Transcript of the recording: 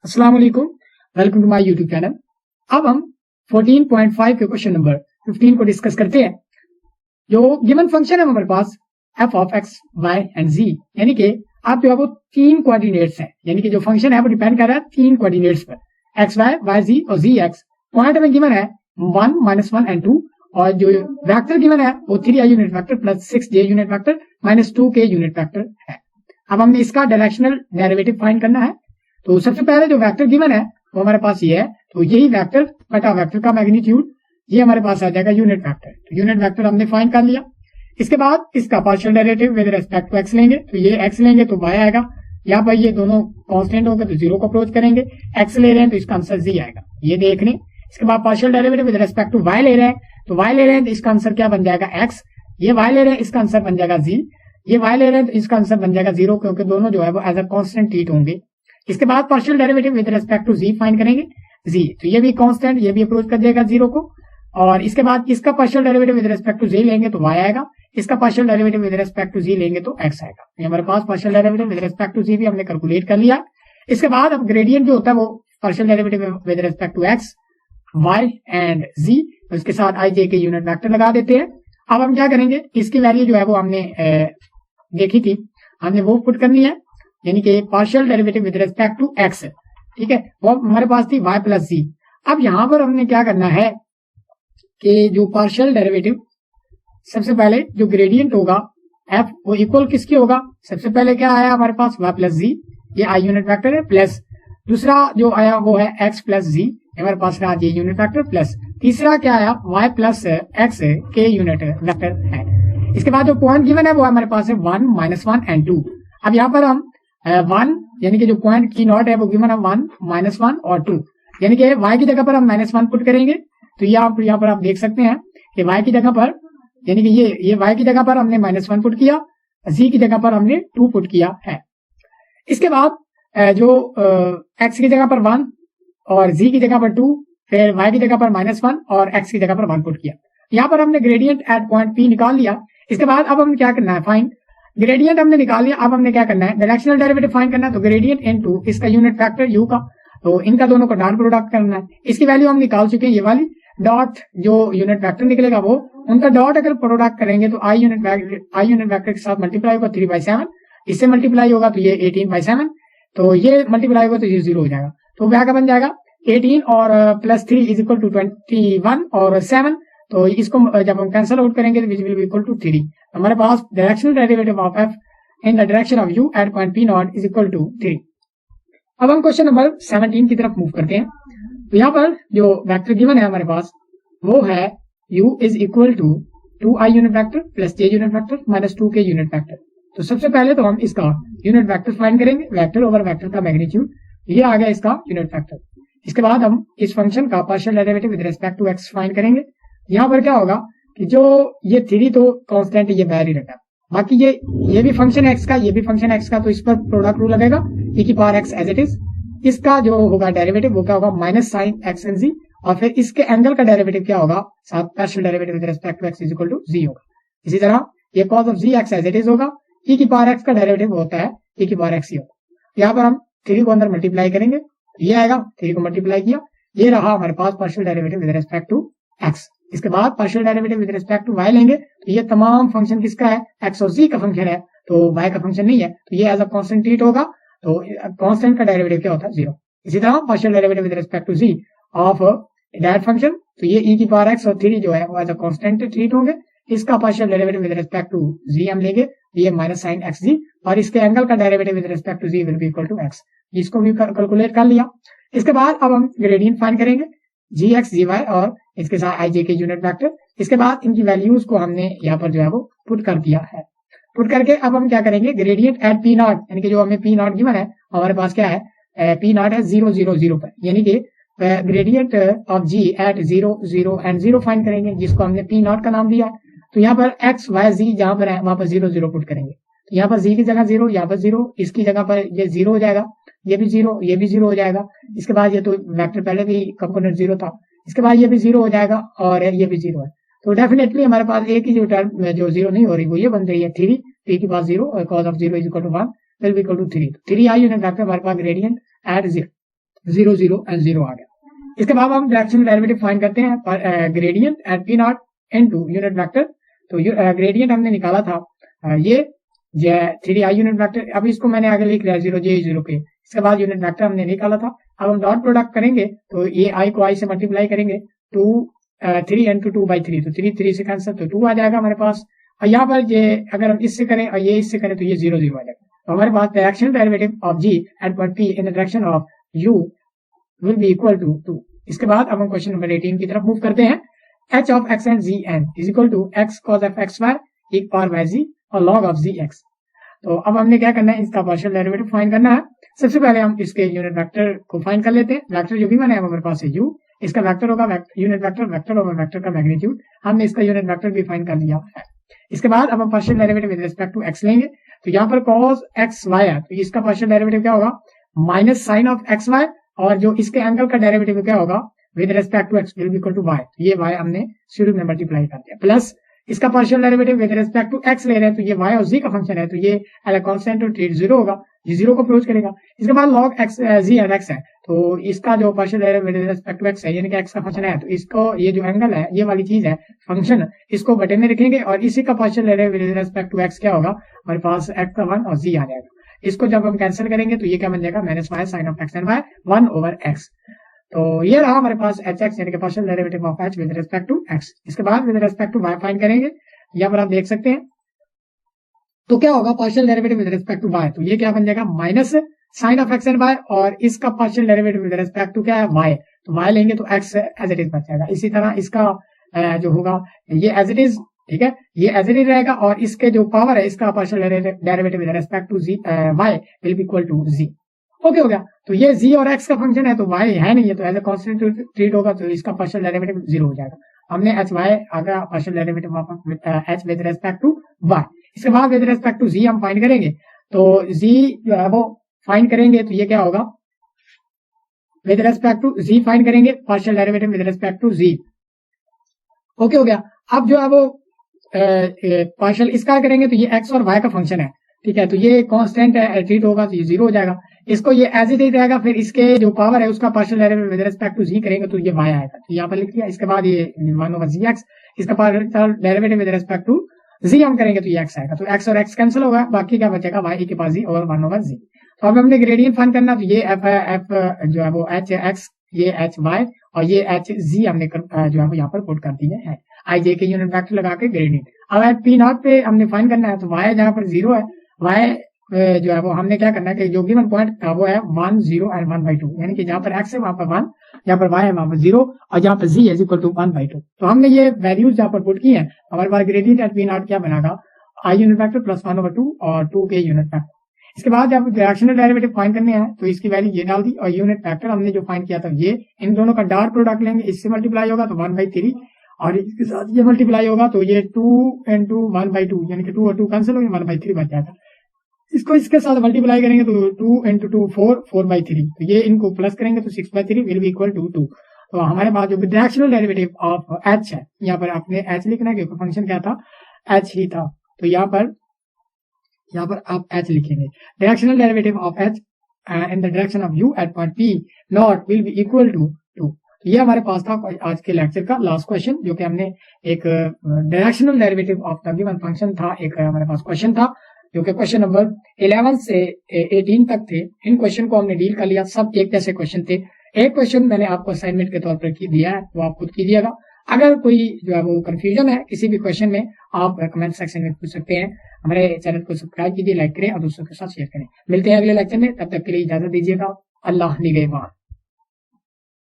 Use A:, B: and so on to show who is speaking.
A: अस्सलाम वालेकुम, welcome to my YouTube channel. अब हम 14.5 के क्वेश्चन नंबर 15 को डिस्कस करते हैं। जो गिवन फंक्शन है हमारे पास f of x, y and z, यानी कि आप जो है वो तीन कोऑर्डिनेट्स हैं, यानी कि जो फंक्शन है वो डिपेंड कर रहा है तीन कोऑर्डिनेट्स पर, x, y, y, z और z x। पॉइंट में गिवन है 1, -1 एंड 2, और जो वेक्टर गिवन है वो 3i unit vector plus 6j unit vector minus 2k unit vector है। अब हमने इसका डायरेक्शनल डेरिवेटिव फाइंड करना है। तो सबसे पहले जो वेक्टर गिवन है वो हमारे पास ये है, तो यही वेक्टर बटा वेक्टर का मैग्नीट्यूड ये हमारे पास आ जाएगा यूनिट वेक्टर। तो यूनिट वेक्टर हमने फाइंड कर लिया। इसके बाद इसका partial derivative with respect to x लेंगे, तो ये एक्स लेंगे तो वाई आएगा। यहाँ पर ये दोनों कांस्टेंट होंगे तो जीरो को अप्रोच करेंगे। एक्स ले रहे हैं तो इसका आंसर जी आएगा, ये देख लें। इसके बाद partial derivative with respect to y ले रहे हैं, तो वाई ले रहे हैं तो इसका आंसर क्या बन जाएगा एक्स। ये वाई ले रहे हैं इसका आंसर बन जाएगा जी। ये वाई ले रहे हैं तो इसका आंसर बन जाएगा जीरो, क्योंकि दोनों जो है वो एज अ कांस्टेंट ट्रीट होंगे। इसके बाद partial derivative with respect to z find करेंगे, जी तो ये भी कांस्टेंट, ये भी अप्रोच कर देगा जीरो को। और इसके बाद इसका partial derivative with respect to g लेंगे तो y आएगा, इसका partial derivative with respect to g लेंगे तो x आएगा। ये हमारे पास partial derivative with respect to g भी हमने कैलकुलेट कर लिया। इसके बाद अब ग्रेडियंट जो होता है वो partial derivative with respect to x, y and z, तो इसके साथ i j के यूनिट वेक्टर लगा देते हैं। अब हम क्या करेंगे, इसकी वैल्यू जो है वो हमने देखी थी, हमने वो पुट करनी है, यानी कि partial derivative with respect to x, ठीक है, वो हमारे पास थी y प्लस जी। अब यहां पर हमने क्या करना है कि जो पार्शियल डेरिवेटिव, सबसे पहले जो ग्रेडियंट होगा f वो इक्वल किसके होगा, सबसे पहले क्या आया हमारे पास y प्लस जी, ये i यूनिट वेक्टर है, प्लस दूसरा जो आया वो है x प्लस जी, हमारे पास रहा ये यूनिट वेक्टर, प्लस तीसरा क्या आया y प्लस x के यूनिट वेक्टर है। इसके बाद जो पॉइंट गिवन है वो हमारे पास है 1, -1 एंड 2। अब यहाँ पर हम 1 यानी कि जो पॉइंट की नॉट है वो गिवन है 1, -1 और 2, यानी कि y की जगह पर हम -1 पुट करेंगे। तो यहाँ पर आप देख सकते हैं कि y की जगह पर, यानी कि ये y की जगह पर हमने -1 पुट किया, z की जगह पर हमने 2 पुट किया है। इसके बाद जो x की जगह पर 1 और z की जगह पर 2, फिर y की जगह पर -1 और x की जगह पर 1 पुट किया। यहाँ पर हमने ग्रेडियंट एट पॉइंट P निकाल लिया। इसके बाद अब हम क्या करना है, फाइंड ग्रेडियंट हमने निकाल लिया। अब हमने क्या करना है, डायरेक्शनल डेरिवेटिव फाइंड करना है। तो ग्रेडियंट इनटू इसका यूनिट वेक्टर u का, तो इनका दोनों को डॉट प्रोडक्ट करना है। इसकी वैल्यू हम निकाल चुके हैं, ये वाली डॉट जो यूनिट वेक्टर निकलेगा वो, उनका डॉट अगर प्रोडक्ट करेंगे तो i यूनिट वेक्टर के साथ मल्टीप्लाई होगा 3/7, इससे मल्टीप्लाई होगा तो ये 18/7, तो ये मल्टीप्लाई होगा तो ये 0 हो जाएगा। तो क्या बन जाएगा 18 और प्लस 3 इज इक्वल टू 21 और 7, तो इसको जब हम कैंसिल आउट करेंगे तो which will be equal to 3। हमारे पास directional derivative of f in the direction of u at point P naught is equal to 3। अब हम क्वेश्चन नंबर 17 की तरफ मूव करते हैं। तो यहाँ पर जो वेक्टर गिवन है हमारे पास वो है u is equal to 2i unit vector plus j unit vector minus 2k unit vector. तो सबसे पहले तो हम इसका यूनिट वेक्टर फाइंड करेंगे, वेक्टर ओवर वेक्टर का मैग्नीट्यूड, ये आ गया इसका यूनिट वेक्टर। इसके बाद हम इस फंक्शन का partial derivative with respect to x find करेंगे। यहाँ पर क्या होगा कि जो ये 3 तो कांस्टेंट ये बाहर ही रखा, बाकी ये भी फंक्शन x का, ये भी फंक्शन x का, तो इस पर प्रोडक्ट रूल लगेगा, e की power x as it is. इसका जो होगा डेरिवेटिव वो क्या होगा minus sine x and z, और फिर इसके एंगल का डेरिवेटिव क्या होगा, साथ partial derivative with respect to x is equal to z होगा। इसी तरह ये cos of z x as it is होगा, e की पावर x का डेरिवेटिव होता है e की पावर x ही होगा। यहाँ पर हम 3 को अंदर मल्टीप्लाई करेंगे, ये आएगा, 3 को मल्टीप्लाई किया, ये रहा हमारे पास partial derivative with respect to x। इसके बाद partial derivative with respect to y लेंगे, तो ये तमाम फंक्शन किसका है, x और z का फंक्शन है, तो y का फंक्शन नहीं है, तो ये एज अ कांस्टेंट ट्रीट होगा, तो कांस्टेंट का डेरिवेटिव क्या होता है 0। इसी तरह partial derivative with respect to z of that function, तो ये e की पावर x और 3 जो है वो एज अ कांस्टेंट ट्रीट होंगे। इसका partial derivative with respect to z हम लेंगे, ये माइनस साइन एक्स जी, और इसके एंगल का derivative with respect to z will be equal to x। इसको भी कैलकुलेट कर लिया। इसके बाद अब हम ग्रेडियंट फाइंड करेंगे, gx gy और इसके साथ i j के यूनिट वेक्टर। इसके बाद इनकी वैल्यूज को हमने यहाँ पर जो है वो पुट कर दिया है। पुट करके अब हम क्या करेंगे, ग्रेडियंट एट P नॉट, यानी कि जो हमें P नॉट गिवन है हमारे पास क्या है, P नॉट है 0 0 0 पर, यानी कि gradient of g at 0 0 and 0 find करेंगे, जिसको हमने P नॉट का नाम दिया। तो यहाँ पर x y z जहां पर है वहां पर 0 0 पुट करेंगे, तो यहाँ पर z की जगह 0, यहाँ पर 0, इसकी जगह पर ये 0 हो जाएगा, ये भी 0, ये भी 0 हो जाएगा। इसके बाद ये तो वेक्टर पहले भी कंपोनेंट 0 था, इसके बाद ये भी 0 हो जाएगा और ये भी 0 है। तो डेफिनेटली हमारे पास एक ही जो टर्म जो 0 नहीं हो रही वो ये बन रही है 3, p के पास 0 और cos of 0 is equal to 1 will be equal to 3। 3 i unit vector हमारे पास ग्रेडियंट एट 0। 0 0 एंड 0 आ गया। इसके बाद हम डायरेक्शनल डेरिवेटिव फाइंड करते हैं gradient at P naught into unit vector. तो ग्रेडियंट हमने निकाला था ये 3i यूनिट वेक्टर, अब इसको मैंने आगे लिख लिया 0 j 0 के। इसके बाद यूनिट वेक्टर हमने निकाला था। अब हम डॉट प्रोडक्ट करेंगे तो ये i को i से मल्टीप्लाई करेंगे 3 इंटू 2/3, तो 3 से कैंसिल, तो 2 आ जाएगा हमारे पास। और यहाँ पर ये अगर हम इससे करें और ये इससे करें तो ये 0 0 आ जाएगा। तो हमारे पास directional derivative of g at point p in the direction of u will be equal to 2। इसके बाद अब हम क्वेश्चन नंबर 18 की तरफ मूव करते हैं। h of x and z n is equal to x cos of xy एक power by z और log of zx। तो अब हमने क्या करना है, इसका पार्शियल डेरिवेटिव फाइंड करना है। सबसे पहले हम इसके यूनिट वेक्टर को फाइंड कर लेते हैं। वेक्टर जो भी बना है हमारे पास है u, इसका वेक्टर होगा unit vector, vector over vector का मैग्नीट्यूड। हमने इसका यूनिट वेक्टर भी फाइंड कर लिया है। इसके बाद अब हम partial derivative with respect to x लेंगे। तो यहाँ पर cos xy है तो इसका पार्शियल डेरिवेटिव क्या होगा, माइनस साइन ऑफ xy, और जो इसके एंगल का डेरिवेटिव क्या होगा with respect to x will be equal to y। तो ये y हमने शुरू में मल्टीप्लाई कर दिया, प्लस इसका partial derivative with respect to x ले रहे हैं तो ये y और z का फंक्शन है तो ये एज अ कांस्टेंट और ट्रीट 0 होगा, ये 0 को अप्रोच करेगा। इसके बाद log x z और x है तो इसका जो partial derivative with respect to x है यानी कि x का फंक्शन है तो इसको ये जो एंगल है ये वाली चीज है फंक्शन, इसको बटे में रखेंगे और इसी का partial derivative with respect to x क्या होगा, हमारे पास x का 1 और z आ जाएगा। इसको जब हम कैंसिल करेंगे तो ये क्या बन जाएगा, -y sin of x and y 1 over x। तो ये रहा हमारे पास एच एक्स यानी कि partial derivative of h with respect to x. इसके बाद with respect to y find करेंगे, यहाँ पर आप देख सकते हैं तो क्या होगा partial derivative with respect to y, तो ये क्या बन जाएगा minus sine of x and y, और इसका partial derivative with respect to क्या है वाई, तो वाई लेंगे तो एक्स एज इट इज बच जाएगा। इसी तरह इसका जो होगा ये एज इट इज, ठीक है, ये एज इट इज रहेगा और इसके जो पावर है इसका partial derivative with respect to g y will be equal to g. Okay हो गया। तो ये z और x का फंक्शन है तो y है नहीं है तो एज ए कांस्टेंट ट्रीट होगा तो इसका पार्शियल डेरिवेटिव 0 हो जाएगा। हमने h y आगे partial derivative h with respect to y। इसके बाद विद रिस्पेक्ट टू z हम फाइंड करेंगे तो z जो है वो फाइंड करेंगे तो ये क्या होगा, with respect to z find करेंगे partial derivative with respect to z। Okay हो गया। अब जो है वो पार्शियल इसका करेंगे तो ये x और y का फंक्शन है, ठीक है, तो ये कांस्टेंट है ट्रीट होगा तो ये 0 हो जाएगा। इसको ये एज इट इज रहेगा, फिर इसके जो पावर है उसका partial derivative with respect to z करेंगे तो ये y आएगा, तो यहाँ पर लिख दिया। इसके बाद ये 1 ओवर gx, इसका partial derivative with respect to z हम करेंगे तो ये x आएगा, तो x और x कैंसिल होगा, बाकी क्या बचेगा y के पास z और 1 ओवर z। तो अब हमने ग्रेडियंट फाइंड करना, तो ये f जो है वो h x, ये h y और ये h z हमने जो है वो यहाँ पर पुट कर दिए हैं i j के यूनिट वेक्टर लगा के ग्रेडियंट। अब एट p नॉट पे हमने फाइंड करना है तो y जहाँ पर 0 है, y जो है वो हमने क्या करना है कि जो गिवन पॉइंट था वो है 1 0 एंड 1/2, यानी कि जहां पर x है वहां पर 1, जहां पर y है वहां पर 0 और जहां पर z इज इक्वल टू 1/2। तो हमने ये वैल्यूज जहां पर पुट की है, हमारे पास ग्रेडियंट एट p नॉट क्या बनेगा, i यूनिट वेक्टर प्लस 1/2 और 2 के यूनिट वेक्टर। इसके बाद जब डायरेक्शनल डेरिवेटिव फाइंड करने हैं तो इसकी वैल्यू ये डाल दी और यूनिट वेक्टर हमने जो फाइंड किया था ये, इन दोनों का डॉट प्रोडक्ट लेंगे, इससे मल्टीप्लाई होगा तो 1/3 और इसके साथ ये मल्टीप्लाई होगा तो ये 2 into 1/2 यानी कि 2 और 2 कैंसिल होंगे 1/3 बच जाएगा। इसको इसके साथ मल्टीप्लाई करेंगे तो 2 into 2 4/3, तो ये इनको प्लस करेंगे तो 6/3 विल बी इक्वल टू 2। तो हमारे पास जो डायरेक्शनल डेरिवेटिव ऑफ h है, यहाँ पर आपने h लिखना है क्योंकि फंक्शन क्या था h ही था, तो यहाँ पर आप h लिखेंगे। Directional derivative of h in the direction of u at point p naught will be equal to 2। ये हमारे पास था आज के लेक्चर का लास्ट क्वेश्चन, जो कि हमने एक directional derivative of the given function था, एक हमारे पास क्वेश्चन था जो कि क्वेश्चन नंबर 11 से 18 तक थे। इन क्वेश्चन को हमने डील कर लिया, सब एक जैसे क्वेश्चन थे। एक क्वेश्चन मैंने आपको असाइनमेंट के तौर पर दिया है वो आप खुद कीजिएगा। अगर कोई जो है वो कंफ्यूजन है किसी भी क्वेश्चन में आप कमेंट सेक्शन में पूछ सकते हैं। हमारे चैनल को सब्सक्राइब कीजिए, लाइक करें और दोस्तों के साथ शेयर करें। मिलते हैं अगले लेक्चर में, तब तक के लिए इजाजत दीजिएगा। अल्लाह निगहबान।